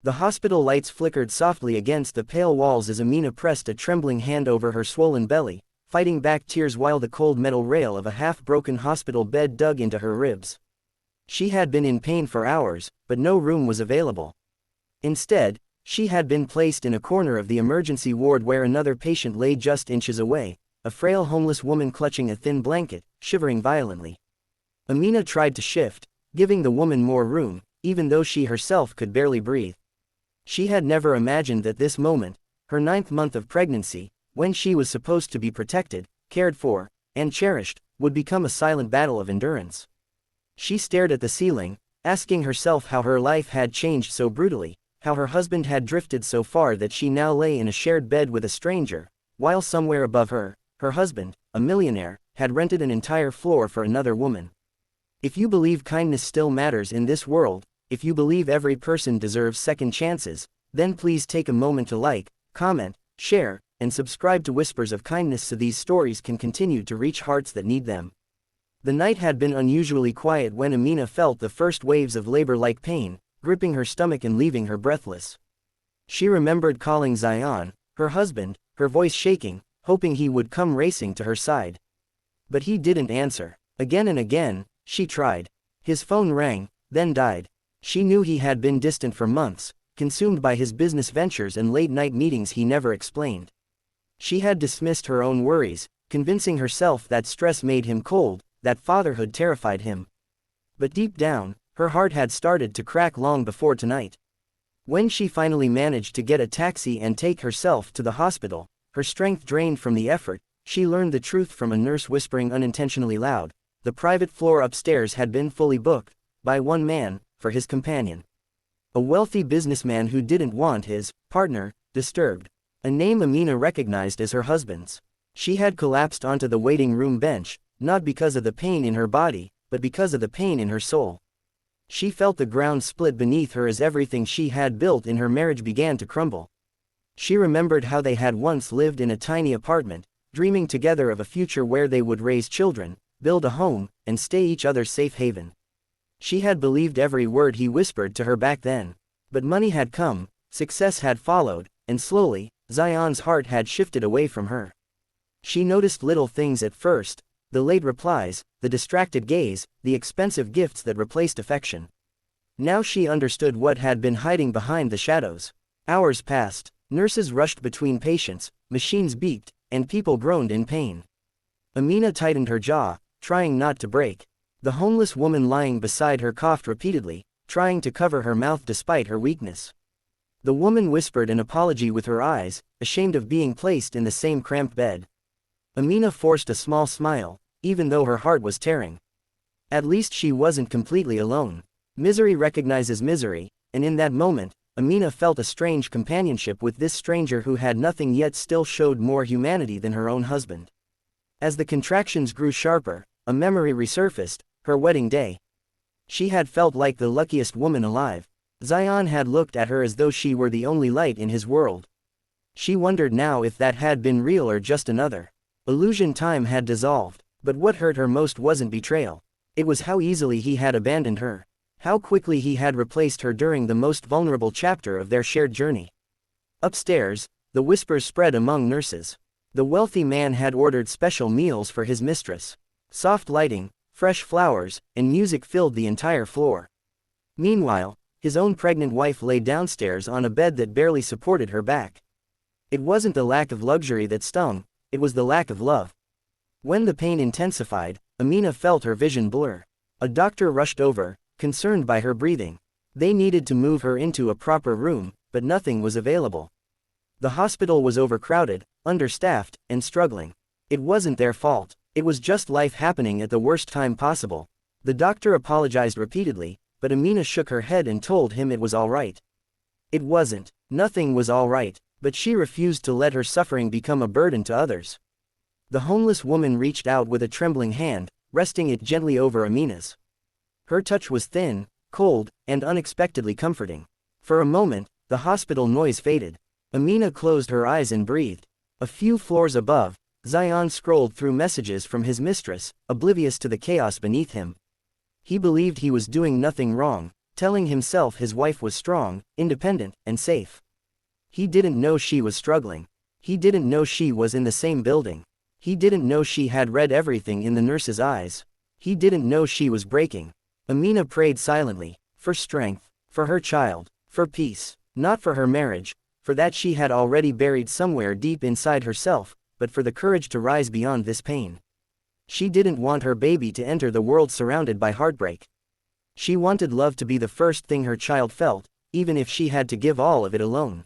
The hospital lights flickered softly against the pale walls as Amina pressed a trembling hand over her swollen belly, fighting back tears while the cold metal rail of a half-broken hospital bed dug into her ribs. She had been in pain for hours, but no room was available. Instead, she had been placed in a corner of the emergency ward where another patient lay just inches away, a frail homeless woman clutching a thin blanket, shivering violently. Amina tried to shift, giving the woman more room, even though she herself could barely breathe. She had never imagined that this moment, her 9th month of pregnancy, when she was supposed to be protected, cared for, and cherished, would become a silent battle of endurance. She stared at the ceiling, asking herself how her life had changed so brutally, how her husband had drifted so far that she now lay in a shared bed with a stranger, while somewhere above her, her husband, a millionaire, had rented an entire floor for another woman. If you believe kindness still matters in this world, if you believe every person deserves second chances, then please take a moment to like, comment, share, and subscribe to Whispers of Kindness so these stories can continue to reach hearts that need them. The night had been unusually quiet when Amina felt the first waves of labor-like pain, gripping her stomach and leaving her breathless. She remembered calling Zion, her husband, her voice shaking, hoping he would come racing to her side. But he didn't answer. Again and again, she tried. His phone rang, then died. She knew he had been distant for months, consumed by his business ventures and late-night meetings he never explained. She had dismissed her own worries, convincing herself that stress made him cold, that fatherhood terrified him. But deep down, her heart had started to crack long before tonight. When she finally managed to get a taxi and take herself to the hospital, her strength drained from the effort, she learned the truth from a nurse whispering unintentionally loud. The private floor upstairs had been fully booked, by one man, for his companion. A wealthy businessman who didn't want his partner disturbed. A name Amina recognized as her husband's. She had collapsed onto the waiting room bench, not because of the pain in her body, but because of the pain in her soul. She felt the ground split beneath her as everything she had built in her marriage began to crumble. She remembered how they had once lived in a tiny apartment, dreaming together of a future where they would raise children, build a home, and stay each other's safe haven. She had believed every word he whispered to her back then. But money had come, success had followed, and slowly, Zion's heart had shifted away from her. She noticed little things at first, the late replies, the distracted gaze, the expensive gifts that replaced affection. Now she understood what had been hiding behind the shadows. Hours passed, nurses rushed between patients, machines beeped, and people groaned in pain. Amina tightened her jaw, trying not to break. The homeless woman lying beside her coughed repeatedly, trying to cover her mouth despite her weakness. The woman whispered an apology with her eyes, ashamed of being placed in the same cramped bed. Amina forced a small smile, even though her heart was tearing. At least she wasn't completely alone. Misery recognizes misery, and in that moment, Amina felt a strange companionship with this stranger who had nothing yet still showed more humanity than her own husband. As the contractions grew sharper, a memory resurfaced, her wedding day. She had felt like the luckiest woman alive. Zion had looked at her as though she were the only light in his world. She wondered now if that had been real or just another illusion time had dissolved. But what hurt her most wasn't betrayal. It was how easily he had abandoned her. How quickly he had replaced her during the most vulnerable chapter of their shared journey. Upstairs, the whispers spread among nurses. The wealthy man had ordered special meals for his mistress. Soft lighting, fresh flowers, and music filled the entire floor. Meanwhile, his own pregnant wife lay downstairs on a bed that barely supported her back. It wasn't the lack of luxury that stung, it was the lack of love. When the pain intensified, Amina felt her vision blur. A doctor rushed over, concerned by her breathing. They needed to move her into a proper room, but nothing was available. The hospital was overcrowded, understaffed, and struggling. It wasn't their fault. It was just life happening at the worst time possible. The doctor apologized repeatedly, but Amina shook her head and told him it was all right. It wasn't. Nothing was all right, but she refused to let her suffering become a burden to others. The homeless woman reached out with a trembling hand, resting it gently over Amina's. Her touch was thin, cold, and unexpectedly comforting. For a moment, the hospital noise faded. Amina closed her eyes and breathed. A few floors above, Zion scrolled through messages from his mistress, oblivious to the chaos beneath him. He believed he was doing nothing wrong, telling himself his wife was strong, independent, and safe. He didn't know she was struggling. He didn't know she was in the same building. He didn't know she had read everything in the nurse's eyes. He didn't know she was breaking. Amina prayed silently, for strength, for her child, for peace, not for her marriage, for that she had already buried somewhere deep inside herself, but for the courage to rise beyond this pain. She didn't want her baby to enter the world surrounded by heartbreak. She wanted love to be the first thing her child felt, even if she had to give all of it alone.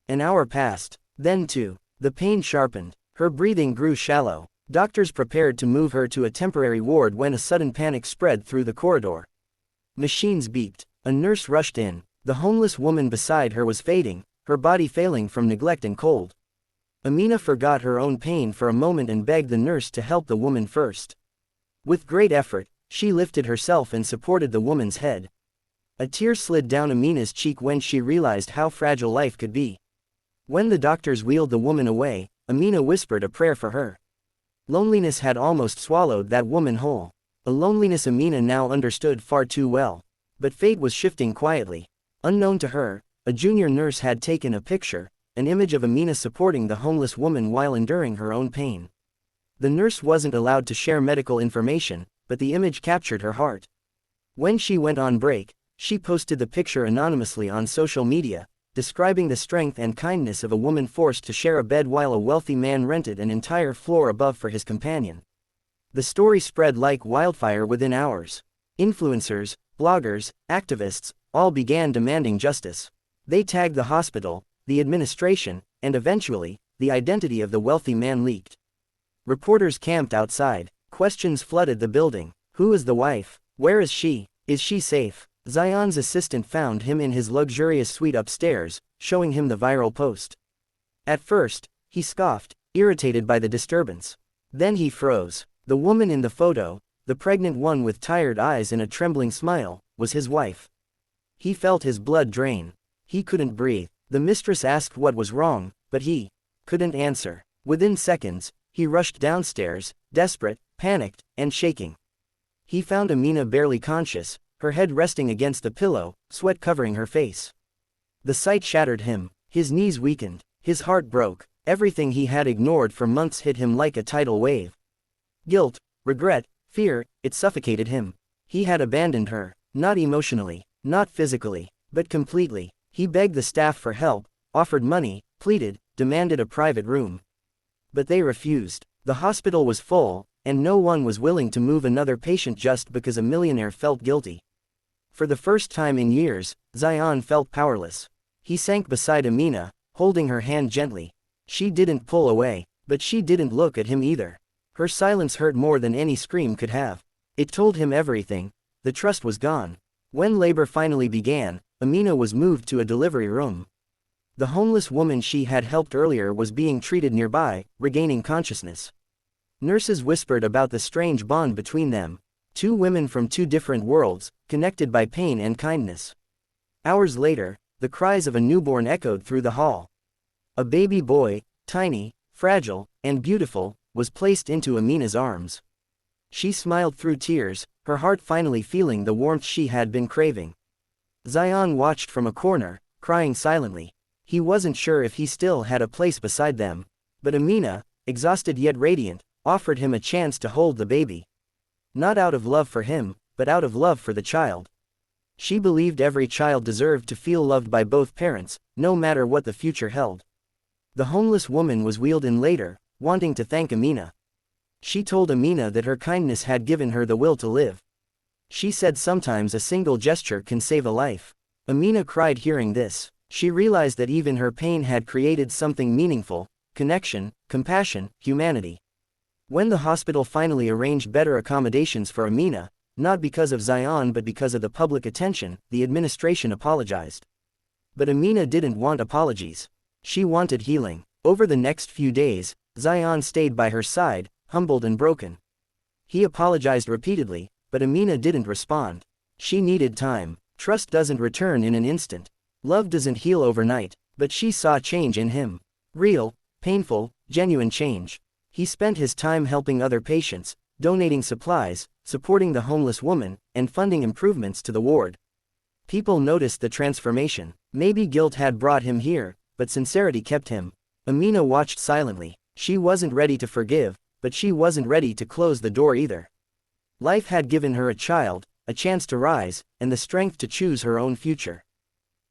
An hour passed. Then too, the pain sharpened. Her breathing grew shallow. Doctors prepared to move her to a temporary ward when a sudden panic spread through the corridor. Machines beeped. A nurse rushed in. The homeless woman beside her was fading, her body failing from neglect and cold. Amina forgot her own pain for a moment and begged the nurse to help the woman first. With great effort, she lifted herself and supported the woman's head. A tear slid down Amina's cheek when she realized how fragile life could be. When the doctors wheeled the woman away, Amina whispered a prayer for her. Loneliness had almost swallowed that woman whole. A loneliness Amina now understood far too well. But fate was shifting quietly. Unknown to her, a junior nurse had taken a picture, an image of Amina supporting the homeless woman while enduring her own pain. The nurse wasn't allowed to share medical information, but the image captured her heart. When she went on break, she posted the picture anonymously on social media, describing the strength and kindness of a woman forced to share a bed while a wealthy man rented an entire floor above for his companion. The story spread like wildfire within hours. Influencers, bloggers, activists, all began demanding justice. They tagged the hospital, the administration, and eventually, the identity of the wealthy man leaked. Reporters camped outside. Questions flooded the building. Who is the wife? Where is she? Is she safe? Zion's assistant found him in his luxurious suite upstairs, showing him the viral post. At first, he scoffed, irritated by the disturbance. Then he froze. The woman in the photo, the pregnant one with tired eyes and a trembling smile, was his wife. He felt his blood drain. He couldn't breathe. The mistress asked what was wrong, but he couldn't answer. Within seconds, he rushed downstairs, desperate, panicked, and shaking. He found Amina barely conscious, her head resting against the pillow, sweat covering her face. The sight shattered him. His knees weakened. His heart broke. Everything he had ignored for months hit him like a tidal wave. Guilt, regret, fear, it suffocated him. He had abandoned her, not emotionally, not physically, but completely. He begged the staff for help, offered money, pleaded, demanded a private room. But they refused. The hospital was full, and no one was willing to move another patient just because a millionaire felt guilty. For the first time in years, Zion felt powerless. He sank beside Amina, holding her hand gently. She didn't pull away, but she didn't look at him either. Her silence hurt more than any scream could have. It told him everything. The trust was gone. When labor finally began, Amina was moved to a delivery room. The homeless woman she had helped earlier was being treated nearby, regaining consciousness. Nurses whispered about the strange bond between them. Two women from two different worlds, connected by pain and kindness. Hours later, the cries of a newborn echoed through the hall. A baby boy, tiny, fragile, and beautiful, was placed into Amina's arms. She smiled through tears, her heart finally feeling the warmth she had been craving. Zion watched from a corner, crying silently. He wasn't sure if he still had a place beside them. But Amina, exhausted yet radiant, offered him a chance to hold the baby. Not out of love for him, but out of love for the child. She believed every child deserved to feel loved by both parents, no matter what the future held. The homeless woman was wheeled in later, wanting to thank Amina. She told Amina that her kindness had given her the will to live. She said sometimes a single gesture can save a life. Amina cried hearing this. She realized that even her pain had created something meaningful: connection, compassion, humanity. When the hospital finally arranged better accommodations for Amina, not because of Zion but because of the public attention, the administration apologized. But Amina didn't want apologies. She wanted healing. Over the next few days, Zion stayed by her side, humbled and broken. He apologized repeatedly, but Amina didn't respond. She needed time. Trust doesn't return in an instant. Love doesn't heal overnight, but she saw change in him. Real, painful, genuine change. He spent his time helping other patients, donating supplies, supporting the homeless woman, and funding improvements to the ward. People noticed the transformation. Maybe guilt had brought him here, but sincerity kept him. Amina watched silently. She wasn't ready to forgive, but she wasn't ready to close the door either. Life had given her a child, a chance to rise, and the strength to choose her own future.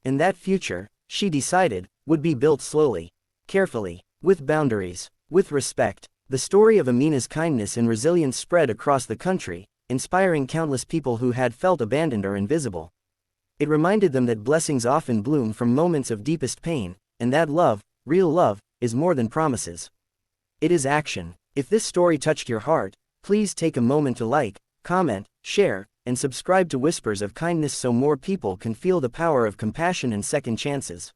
And that future, she decided, would be built slowly, carefully, with boundaries, with respect. The story of Amina's kindness and resilience spread across the country, inspiring countless people who had felt abandoned or invisible. It reminded them that blessings often bloom from moments of deepest pain, and that love, real love, is more than promises. It is action. If this story touched your heart, please take a moment to like, comment, share, and subscribe to Whispers of Kindness so more people can feel the power of compassion and second chances.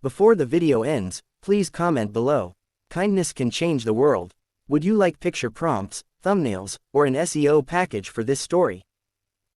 Before the video ends, please comment below. Kindness can change the world. Would you like picture prompts, thumbnails, or an SEO package for this story?